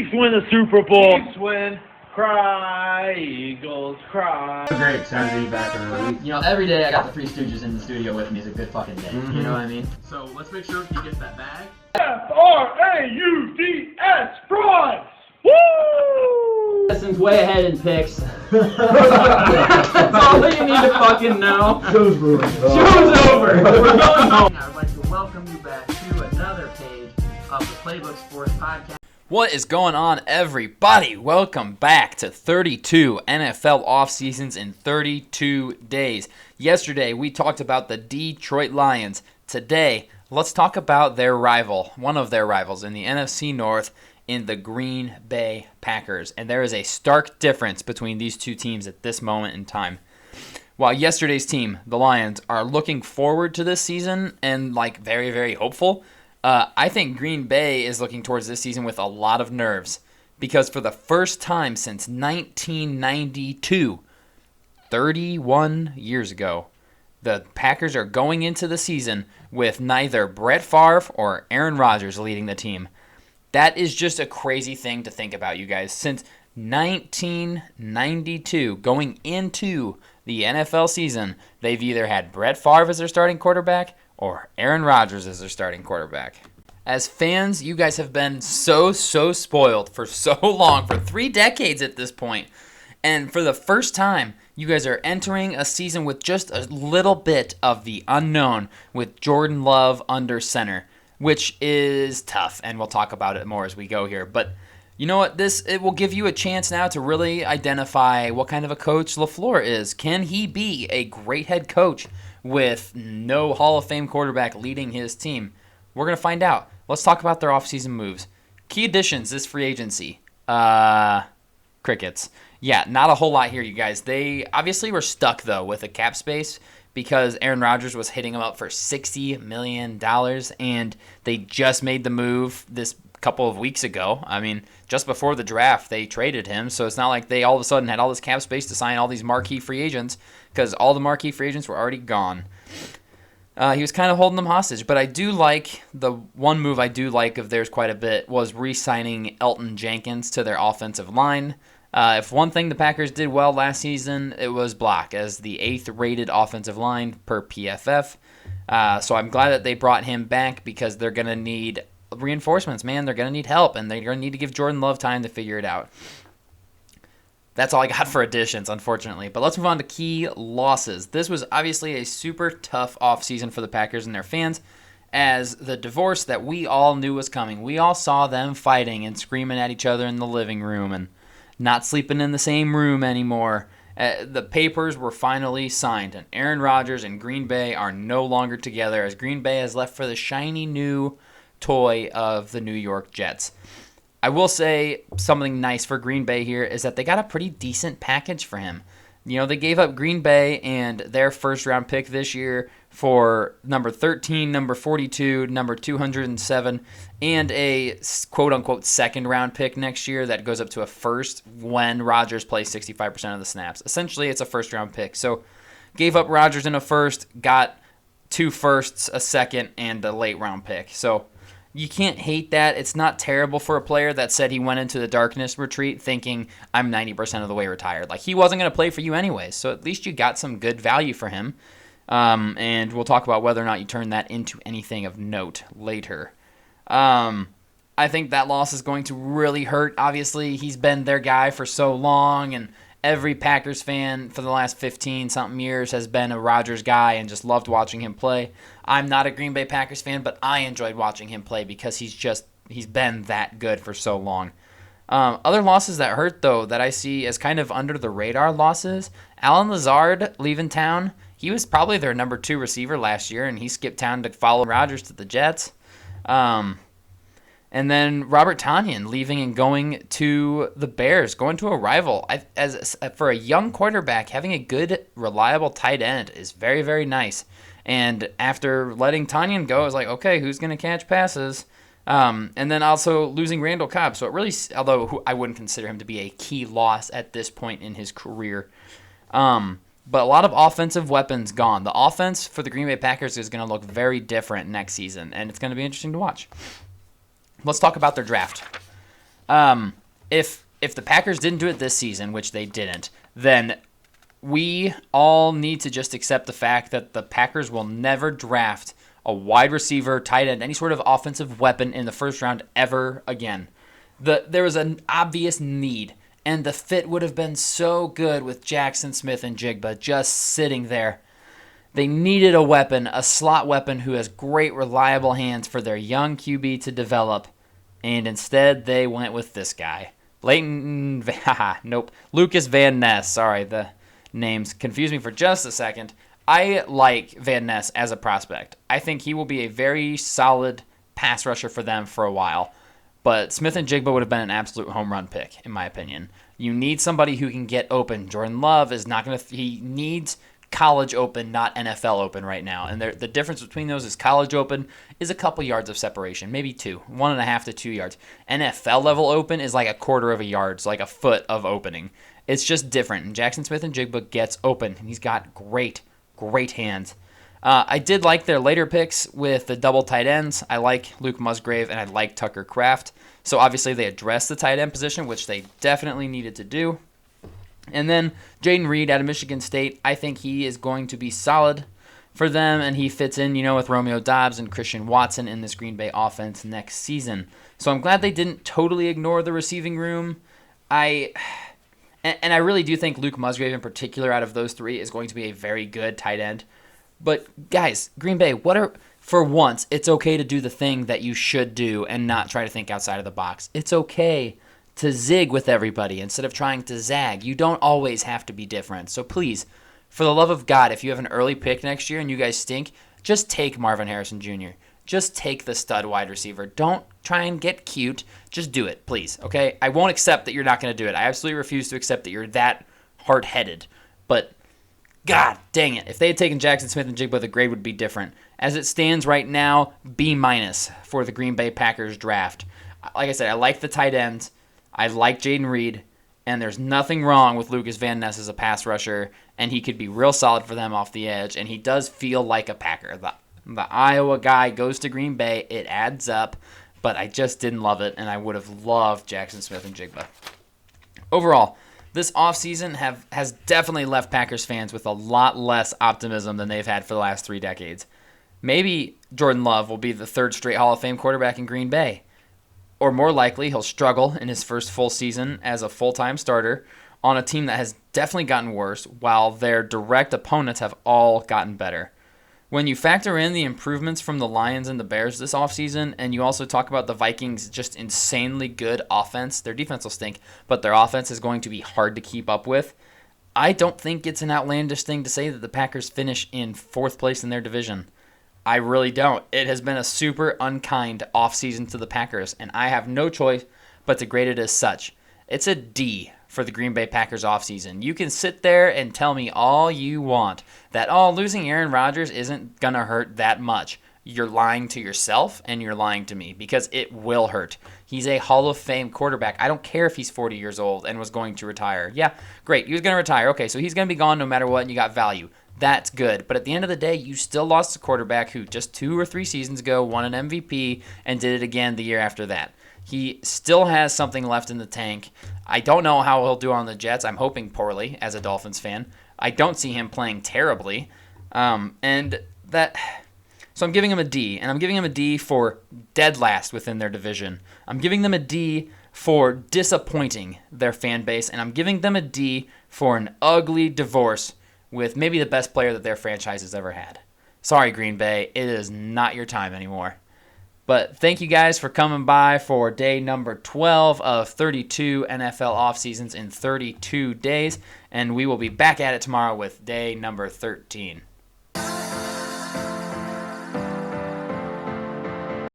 Chiefs win the Super Bowl. Chiefs win. Cry, Eagles, cry. Great, excited to be back in the league. You know, every day I got the Three Stooges in the studio with me is a good fucking day. Mm-hmm. You know what I mean? So let's make sure he gets that bag. F-R-A-U-D-S, fries! Woo! Justin's way ahead in picks. That's all that you need to fucking know. Show's over. Show's over. We're going home. I would like to welcome you back to another page of the Playbook Sports Podcast. What is going on, everybody? Welcome back to 32 NFL off-seasons in 32 days. Yesterday, we talked about the Detroit Lions. Today, let's talk about their rival, one of their rivals in the NFC North, in the Green Bay Packers. And there is a stark difference between these two teams at this moment in time. While yesterday's team, the Lions, are looking forward to this season and very, very hopeful, I think Green Bay is looking towards this season with a lot of nerves because for the first time since 1992, 31 years ago, the Packers are going into the season with neither Brett Favre or Aaron Rodgers leading the team. That is just a crazy thing to think about, you guys. Since 1992, going into the NFL season, they've either had Brett Favre as their starting quarterback or Aaron Rodgers as their starting quarterback. As fans, you guys have been so spoiled for so long, for 3 decades at this point. And for the first time, you guys are entering a season with just a little bit of the unknown with Jordan Love under center, which is tough, and we'll talk about it more as we go here. But you know what? It will give you a chance now to really identify what kind of a coach LaFleur is. Can he be a great head coach with no Hall of Fame quarterback leading his team? We're going to find out. Let's talk about their offseason moves. Key additions this free agency. Crickets. Yeah, not a whole lot here, you guys. They obviously were stuck, though, with a cap space because Aaron Rodgers was hitting them up for $60 million, and they just made the move this couple of weeks ago. I mean, just before the draft, they traded him, so it's not like they all of a sudden had all this cap space to sign all these marquee free agents because all the marquee free agents were already gone. He was kind of holding them hostage, but I do like, the one move I do like of theirs quite a bit was re-signing Elton Jenkins to their offensive line. If one thing the Packers did well last season, it was block as the 8th rated offensive line per PFF. So I'm glad that they brought him back because they're going to need reinforcements, man. They're going to need help, and they're going to need to give Jordan Love time to figure it out. That's all I got for additions, unfortunately. But let's move on to key losses. This was obviously a super tough offseason for the Packers and their fans, as the divorce that we all knew was coming. We all saw them fighting and screaming at each other in the living room and not sleeping in the same room anymore. The papers were finally signed, and Aaron Rodgers and Green Bay are no longer together, as Green Bay has left for the shiny new toy of the New York Jets. I will say something nice for Green Bay here is that they got a pretty decent package for him. You know, they gave up Green Bay and their first-round pick this year for number 13, number 42, number 207, and a quote-unquote second-round pick next year that goes up to a first when Rodgers plays 65% of the snaps. Essentially, it's a first-round pick. So gave up Rodgers in a first, got 2 firsts, a second, and a late-round pick. So you can't hate that. It's not terrible for a player that said he went into the darkness retreat thinking, I'm 90% of the way retired. Like, he wasn't going to play for you anyways, so at least you got some good value for him. And we'll talk about whether or not you turn that into anything of note later. I think that loss is going to really hurt. Obviously, he's been their guy for so long, and every Packers fan for the last 15-something years has been a Rodgers guy and just loved watching him play. I'm not a Green Bay Packers fan, but I enjoyed watching him play because he's been that good for so long. Other losses that hurt, though, that I see as kind of under-the-radar losses, Allen Lazard leaving town. He was probably their number 2 receiver last year, and he skipped town to follow Rodgers to the Jets. And then Robert Tonyan leaving and going to the Bears, going to a rival. For a young quarterback, having a good, reliable tight end is very, very nice. And after letting Tonyan go, I was like, okay, who's going to catch passes? And then also losing Randall Cobb. So it really, although I wouldn't consider him to be a key loss at this point in his career. But a lot of offensive weapons gone. The offense for the Green Bay Packers is going to look very different next season, and it's going to be interesting to watch. Let's talk about their draft. If the Packers didn't do it this season, which they didn't, then we all need to just accept the fact that the Packers will never draft a wide receiver, tight end, any sort of offensive weapon in the first round ever again. There was an obvious need, and the fit would have been so good with Jackson Smith and Jigba just sitting there. They needed a weapon, a slot weapon who has great, reliable hands for their young QB to develop, and instead they went with this guy. Lucas Van Ness. Sorry, the names confused me for just a second. I like Van Ness as a prospect. I think he will be a very solid pass rusher for them for a while. But Smith and Jigba would have been an absolute home run pick, in my opinion. You need somebody who can get open. Jordan Love is not going to... He needs college open, not NFL open right now. And the difference between those is college open is a couple yards of separation, maybe 1.5 to 2 yards. NFL level open is like a quarter of a yard, so like a foot of opening. It's just different. And Jackson Smith and Jigba gets open, and he's got great hands. I did like their later picks with the double tight ends. I like Luke Musgrave, and I like Tucker Kraft. So obviously they addressed the tight end position, which they definitely needed to do. And then Jaden Reed out of Michigan State, I think he is going to be solid for them, and he fits in, with Romeo Doubs and Christian Watson in this Green Bay offense next season. So I'm glad they didn't totally ignore the receiving room. And I really do think Luke Musgrave in particular out of those three is going to be a very good tight end. But guys, Green Bay, for once, it's okay to do the thing that you should do and not try to think outside of the box. It's okay to zig with everybody instead of trying to zag. You don't always have to be different. So please, for the love of God, if you have an early pick next year and you guys stink, just take Marvin Harrison Jr. Just take the stud wide receiver. Don't try and get cute. Just do it, please, okay? I won't accept that you're not going to do it. I absolutely refuse to accept that you're that hard-headed. But God dang it. If they had taken Jackson Smith and Jigba, the grade would be different. As it stands right now, B- for the Green Bay Packers draft. Like I said, I like the tight ends. I like Jaden Reed. And there's nothing wrong with Lucas Van Ness as a pass rusher. And he could be real solid for them off the edge. And he does feel like a Packer. The Iowa guy goes to Green Bay. It adds up. But I just didn't love it. And I would have loved Jackson Smith and Jigba. Overall, this offseason has definitely left Packers fans with a lot less optimism than they've had for the last 3 decades. Maybe Jordan Love will be the third straight Hall of Fame quarterback in Green Bay. Or more likely, he'll struggle in his first full season as a full-time starter on a team that has definitely gotten worse, while their direct opponents have all gotten better. When you factor in the improvements from the Lions and the Bears this offseason, and you also talk about the Vikings' just insanely good offense, their defense will stink, but their offense is going to be hard to keep up with, I don't think it's an outlandish thing to say that the Packers finish in 4th place in their division. I really don't. It has been a super unkind offseason to the Packers, and I have no choice but to grade it as such. It's a D for the Green Bay Packers offseason. You can sit there and tell me all you want that, losing Aaron Rodgers isn't going to hurt that much. You're lying to yourself and you're lying to me because it will hurt. He's a Hall of Fame quarterback. I don't care if he's 40 years old and was going to retire. Yeah, great. He was going to retire. Okay, so he's going to be gone no matter what and you got value. That's good. But at the end of the day, you still lost a quarterback who just 2 or 3 seasons ago won an MVP and did it again the year after that. He still has something left in the tank. I don't know how he'll do on the Jets. I'm hoping poorly as a Dolphins fan. I don't see him playing terribly. So I'm giving him a D, and I'm giving him a D for dead last within their division. I'm giving them a D for disappointing their fan base, and I'm giving them a D for an ugly divorce with maybe the best player that their franchise has ever had. Sorry, Green Bay, it is not your time anymore. But thank you guys for coming by for day number 12 of 32 NFL offseasons in 32 days. And we will be back at it tomorrow with day number 13.